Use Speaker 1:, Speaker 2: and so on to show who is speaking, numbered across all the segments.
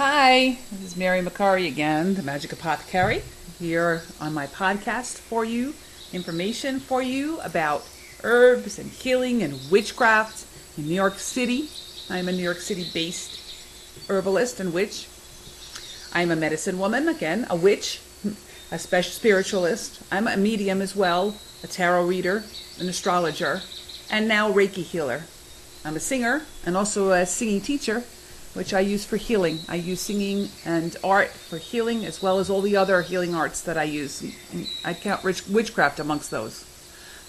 Speaker 1: Hi, this is Mary McCurry again, the Magic Apothecary, here on my podcast for you, information for you about herbs and healing and witchcraft in New York City. I'm a New York City based herbalist and witch. I'm a medicine woman, again, a witch, a special spiritualist. I'm a medium as well, a tarot reader, an astrologer, and now Reiki healer. I'm a singer and also a singing teacher, which I use for healing. I use singing and art for healing, as well as all the other healing arts that I use. I count witchcraft amongst those.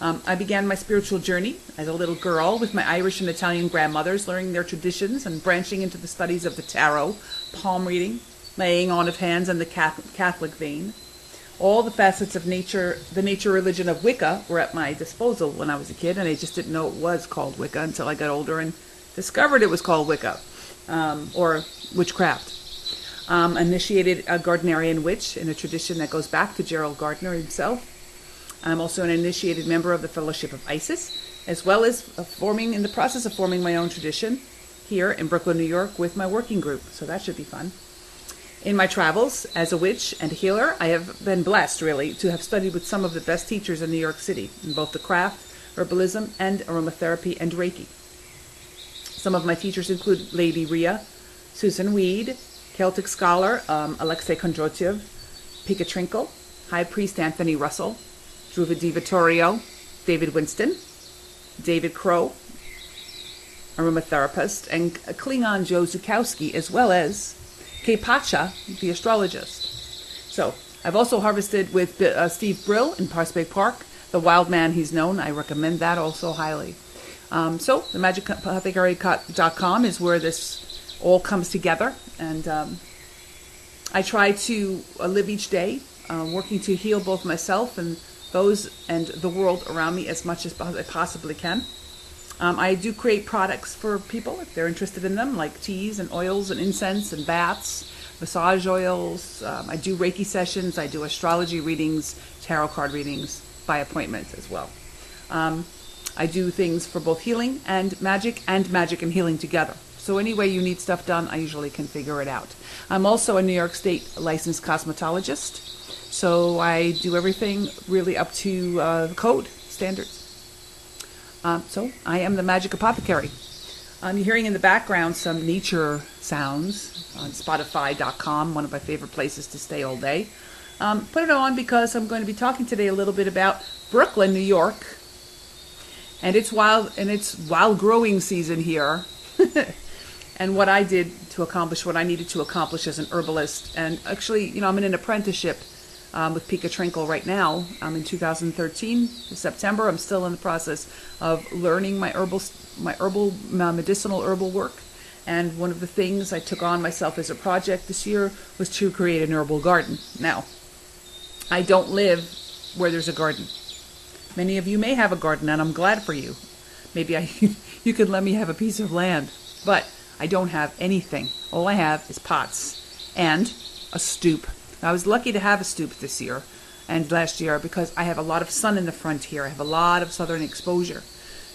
Speaker 1: I began my spiritual journey as a little girl with my Irish and Italian grandmothers, learning their traditions and branching into the studies of the tarot, palm reading, laying on of hands, and the Catholic vein. All the facets of nature, the nature religion of Wicca, were at my disposal when I was a kid, and I just didn't know it was called Wicca until I got older and discovered it was called Wicca. Or witchcraft. Initiated a Gardnerian witch in a tradition that goes back to Gerald Gardner himself. I'm also an initiated member of the Fellowship of Isis, as well as in the process of forming my own tradition here in Brooklyn, New York, with my working group. So that should be fun. In my travels as a witch and healer, I have been blessed, really, to have studied with some of the best teachers in New York City in both the craft, herbalism, and aromatherapy and Reiki. Some of my teachers include Lady Rhea, Susan Weed, Celtic scholar Alexei Kondrotyev, Pika Trinkle, High Priest Anthony Russell, Dhruva Di Vittorio, David Winston, David Crow, aromatherapist, and Klingon Joe Zukowski, as well as Kepacha, the astrologist. So I've also harvested with Steve Brill in Prospect Park, the wild man he's known. I recommend that also highly. So the magicapothecary.com is where this all comes together, and I try to live each day working to heal both myself and those and the world around me as much as I possibly can. I do create products for people if they're interested in them, like teas and oils and incense and baths, massage oils. I do Reiki sessions. I do astrology readings, tarot card readings by appointment as well. I do things for both healing and magic and healing together. So any way you need stuff done, I usually can figure it out. I'm also a New York State licensed cosmetologist, so I do everything really up to code standards. So I am the Magic Apothecary. You're hearing in the background some nature sounds on Spotify.com, one of my favorite places to stay all day. Put it on because I'm going to be talking today a little bit about Brooklyn, New York. And it's wild growing season here. And what I did to accomplish what I needed to accomplish as an herbalist. And actually, I'm in an apprenticeship with Pika Trinkle right now. I'm in 2013, September. I'm still in the process of learning my medicinal herbal work. And one of the things I took on myself as a project this year was to create an herbal garden. Now, I don't live where there's a garden. Many of you may have a garden, and I'm glad for you. Maybe you could let me have a piece of land. But I don't have anything. All I have is pots and a stoop. I was lucky to have a stoop this year and last year because I have a lot of sun in the front here. I have a lot of southern exposure.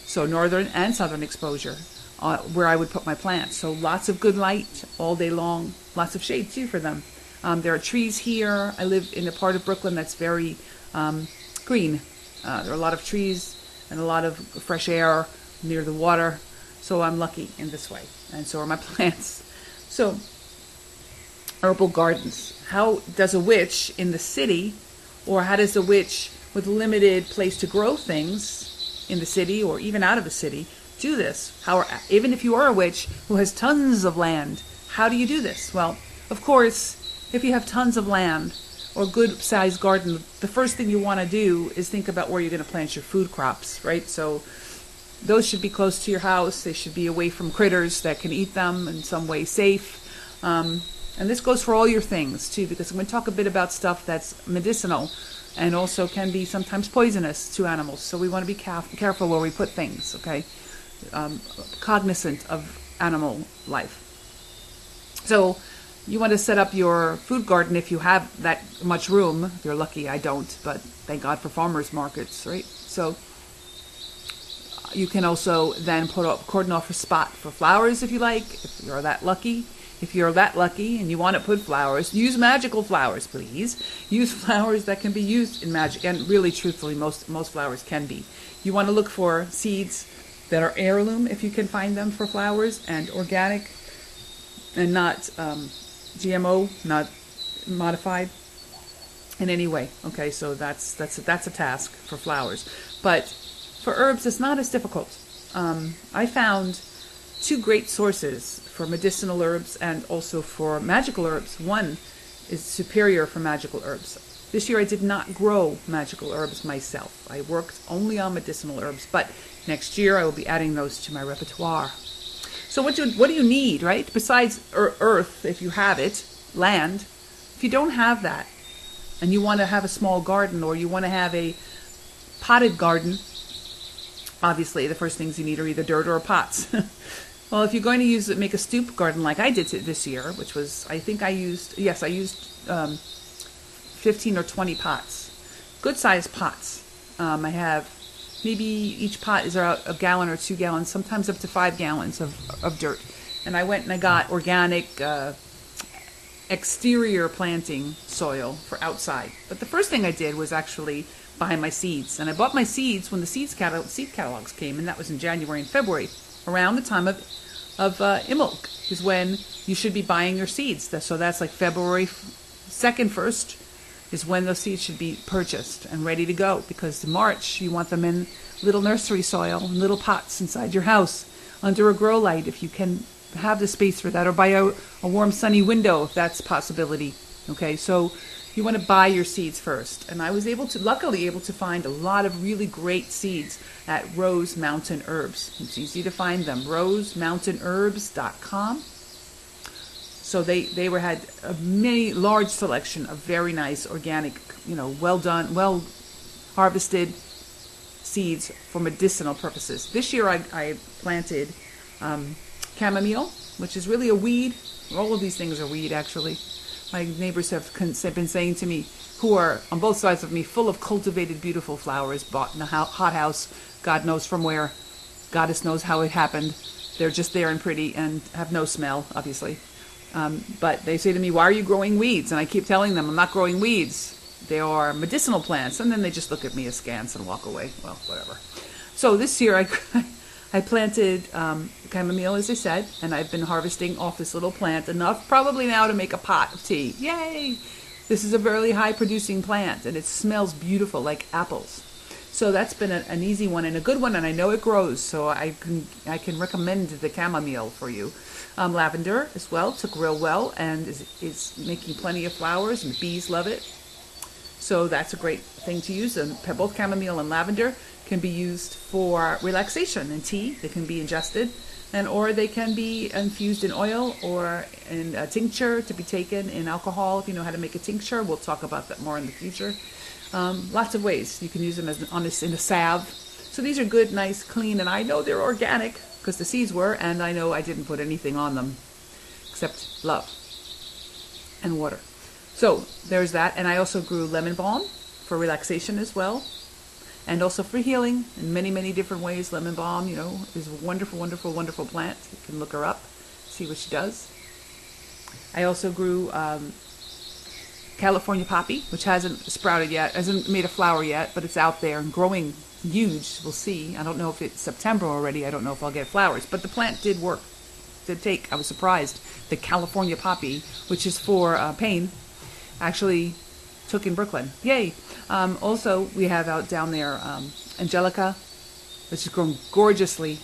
Speaker 1: So northern and southern exposure where I would put my plants. So lots of good light all day long. Lots of shade too for them. There are trees here. I live in a part of Brooklyn that's very green. There are a lot of trees and a lot of fresh air near the water, so I'm lucky in this way, and so are my plants. So, herbal gardens. How does a witch in the city, or how does a witch with limited place to grow things in the city, or even out of the city, do this? Even if you are a witch who has tons of land, how do you do this? Well, of course, if you have tons of land, or good-sized garden, the first thing you want to do is think about where you're going to plant your food crops, right? So those should be close to your house. They should be away from critters that can eat them, in some way safe. And this goes for all your things, too, because I'm going to talk a bit about stuff that's medicinal and also can be sometimes poisonous to animals. So we want to be careful where we put things, okay? Cognizant of animal life. So you want to set up your food garden if you have that much room. If you're lucky, I don't, but thank God for farmers markets, right? So you can also then cordon off a spot for flowers if you like, if you're that lucky. if you're that lucky and you want to put flowers, use magical flowers, please. Use flowers that can be used in magic, and really, truthfully, most flowers can be. You want to look for seeds that are heirloom, if you can find them, for flowers, and organic, and not GMO, not modified in any way. Okay, so that's a task for flowers. But for herbs, it's not as difficult. I found two great sources for medicinal herbs and also for magical herbs. One is superior for magical herbs. This year I did not grow magical herbs myself. I worked only on medicinal herbs, but next year I will be adding those to my repertoire. So what do you need, right? Besides earth, if you have it, land. If you don't have that, and you want to have a small garden, or you want to have a potted garden, obviously the first things you need are either dirt or pots. Well, if you're going to make a stoop garden like I did this year, which was, I think I used 15 or 20 pots. Good sized pots. I have, maybe each pot is about a gallon or 2 gallons, sometimes up to 5 gallons of dirt. And I went and I got organic exterior planting soil for outside. But the first thing I did was actually buy my seeds. And I bought my seeds when the seed catalogs came, and that was in January and February. Around the time of Imbolc is when you should be buying your seeds. So that's like February 2nd, 1st is when those seeds should be purchased and ready to go, because in March you want them in little nursery soil, in little pots inside your house, under a grow light if you can have the space for that, or by a warm sunny window if that's a possibility. Okay, so you want to buy your seeds first. And I was luckily able to find a lot of really great seeds at Rose Mountain Herbs. It's easy to find them, rosemountainherbs.com. So they had a large selection of very nice organic, well done, well harvested seeds for medicinal purposes. This year I planted chamomile, which is really a weed. All of these things are weed, actually. My neighbors have been saying to me, who are on both sides of me, full of cultivated, beautiful flowers bought in a hothouse, God knows from where, Goddess knows how it happened. They're just there and pretty and have no smell, obviously. But they say to me, why are you growing weeds? And I keep telling them, I'm not growing weeds. They are medicinal plants. And then they just look at me askance and walk away. Well, whatever. So this year I planted chamomile, as I said, and I've been harvesting off this little plant enough probably now to make a pot of tea. Yay! This is a very high producing plant, and it smells beautiful like apples. So that's been an easy one and a good one, and I know it grows, so I can recommend the chamomile for you. Lavender as well took real well and is making plenty of flowers, and the bees love it. So that's a great thing to use. And both chamomile and lavender can be used for relaxation in tea. They can be ingested, or they can be infused in oil or in a tincture to be taken in alcohol. If you know how to make a tincture, we'll talk about that more in the future. Lots of ways you can use them in a salve. So these are good, nice, clean, and I know they're organic because the seeds were, and I know I didn't put anything on them except love and water. So there's that, and I also grew lemon balm for relaxation as well, and also for healing in many, many different ways. Lemon balm, is a wonderful, wonderful, wonderful plant. You can look her up, see what she does. I also grew California poppy, which hasn't sprouted yet, hasn't made a flower yet, but it's out there and growing huge. We'll see. I don't know if it's September already. I don't know if I'll get flowers, but the plant did work. I was surprised. The California poppy, which is for pain, actually took in Brooklyn. Yay! Also, we have out down there Angelica, which is grown gorgeously.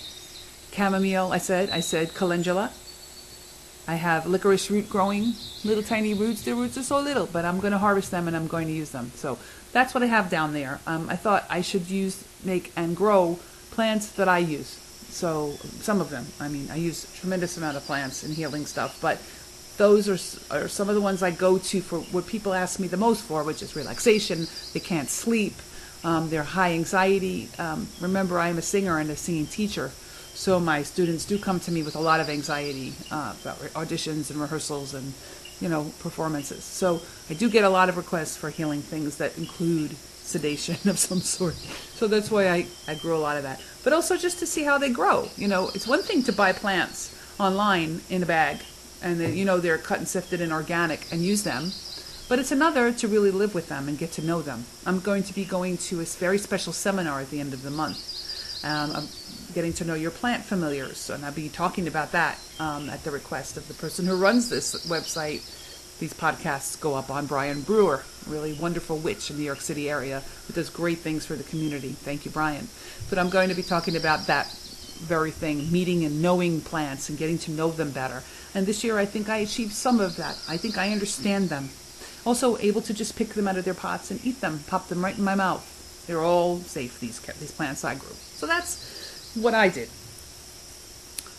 Speaker 1: Chamomile, I said calendula. I have licorice root growing, little tiny roots. The roots are so little, but I'm going to harvest them and I'm going to use them. So that's what I have down there. I thought I should make and grow plants that I use. So some of them, I use a tremendous amount of plants and healing stuff, but those are some of the ones I go to for what people ask me the most for, which is relaxation. They can't sleep. They're high anxiety. Remember, I am a singer and a singing teacher, so my students do come to me with a lot of anxiety about auditions and rehearsals and, performances. So I do get a lot of requests for healing things that include sedation of some sort. So that's why I grow a lot of that. But also just to see how they grow. It's one thing to buy plants online in a bag and they're cut and sifted and organic, and use them. But it's another to really live with them and get to know them. I'm going to be going to a very special seminar at the end of the month. I'm getting to know your plant familiars, and I'll be talking about that at the request of the person who runs this website. These podcasts go up on Brian Brewer, really wonderful witch in the New York City area who does great things for the community. Thank you, Brian. But I'm going to be talking about that very thing, meeting and knowing plants and getting to know them better. And this year I think I achieved some of that. I think I understand them. Also able to just pick them out of their pots and eat them, pop them right in my mouth. They're all safe, these plants I grew. So that's what I did.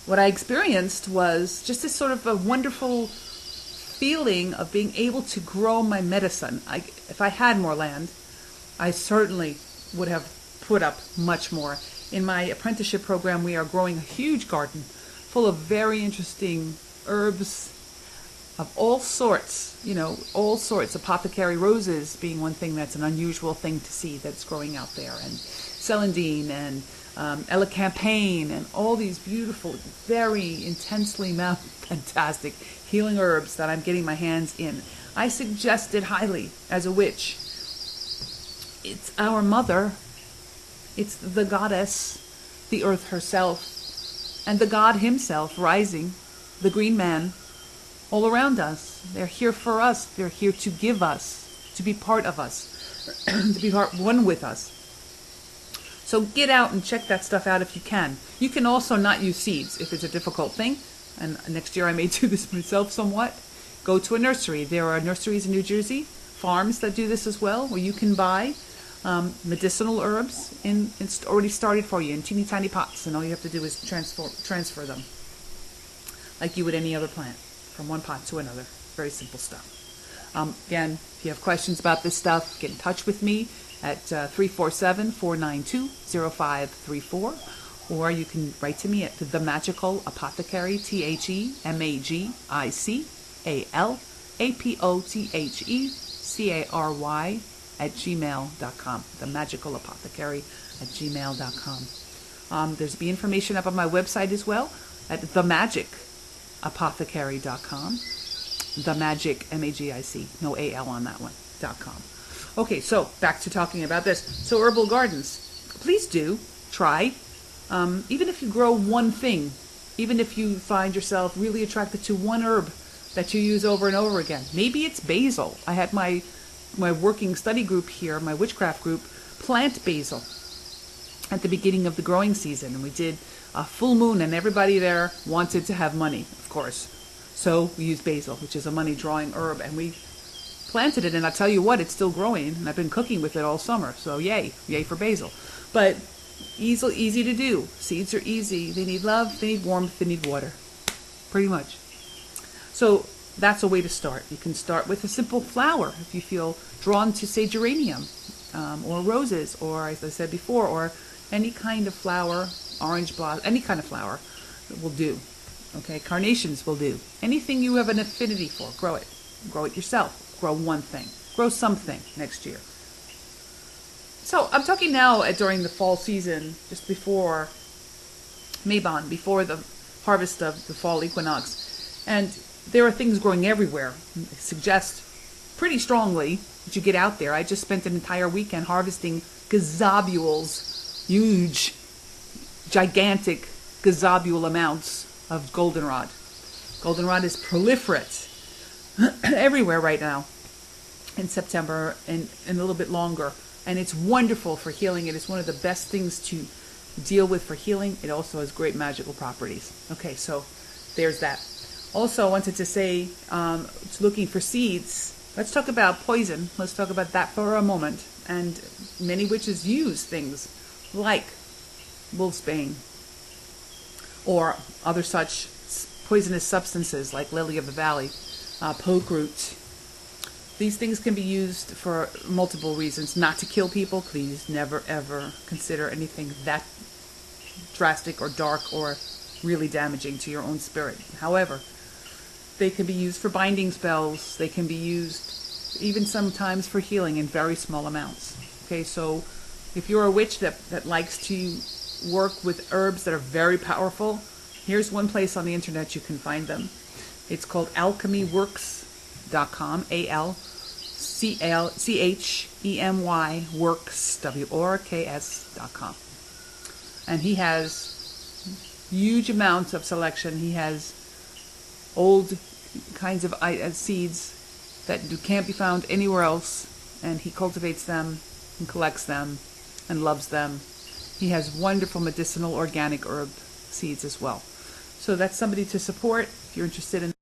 Speaker 1: What I experienced was just this sort of a wonderful feeling of being able to grow my medicine. If I had more land, I certainly would have put up much more. In my apprenticeship program, we are growing a huge garden full of very interesting herbs of all sorts, all sorts. Apothecary roses being one thing that's an unusual thing to see that's growing out there, and celandine and elecampane and all these beautiful, very intensely fantastic healing herbs that I'm getting my hands in. I suggest it highly as a witch. It's our mother. It's the goddess, the earth herself, and the god himself rising, the green man, all around us. They're here for us. They're here to give us, to be part of us, to be one with us. So get out and check that stuff out if you can. You can also not use seeds if it's a difficult thing. And next year I may do this myself somewhat. Go to a nursery. There are nurseries in New Jersey, farms that do this as well, where you can buy medicinal herbs it's already started for you in teeny tiny pots, and all you have to do is transfer them like you would any other plant from one pot to another. Very simple stuff. Again, if you have questions about this stuff, get in touch with me at 347-492-0534, or you can write to me at the Magical Apothecary, THEMAGICAL APOTHECARY @gmail.com. The Magical Apothecary @gmail.com. There's be information up on my website as well at themagicapothecary.com. The Magic, MAGIC, no AL on that one, .com. Okay, so back to talking about this. So herbal gardens, please do try. Even if you grow one thing, even if you find yourself really attracted to one herb that you use over and over again. Maybe it's basil. I had my working study group here, my witchcraft group, plant basil at the beginning of the growing season. And we did a full moon, and everybody there wanted to have money, of course. So we used basil, which is a money-drawing herb, and we planted it. And I'll tell you what, it's still growing, and I've been cooking with it all summer. So yay for basil. But easy to do. Seeds are easy. They need love, they need warmth, they need water. Pretty much. So that's a way to start. You can start with a simple flower if you feel drawn to, say, geranium or roses, or, as I said before, or any kind of flower, orange blossom, any kind of flower will do. Okay, carnations will do. Anything you have an affinity for, grow it. Grow it yourself. Grow one thing. Grow something next year. So I'm talking now during the fall season, just before Mabon, before the harvest of the fall equinox. And there are things growing everywhere. I suggest pretty strongly that you get out there. I just spent an entire weekend harvesting gazobules, huge, gigantic gazobule amounts of goldenrod. Goldenrod is proliferate everywhere right now in September and a little bit longer. And it's wonderful for healing. It is one of the best things to deal with for healing. It also has great magical properties. Okay, so there's that. Also, I wanted to say, looking for seeds. Let's talk about poison. Let's talk about that for a moment. And many witches use things like wolfsbane or other such poisonous substances like lily of the valley, poke root. These things can be used for multiple reasons. Not to kill people. Please never, ever consider anything that drastic or dark or really damaging to your own spirit. However, they can be used for binding spells. They can be used even sometimes for healing in very small amounts. Okay, so if you're a witch that likes to work with herbs that are very powerful, here's one place on the internet you can find them. It's called alchemyworks.com, ALCHEMY works, WORKS.com. And he has huge amounts of selection. He has old kinds of seeds that can't be found anywhere else, and he cultivates them and collects them and loves them. He has wonderful medicinal organic herb seeds as well. So that's somebody to support if you're interested in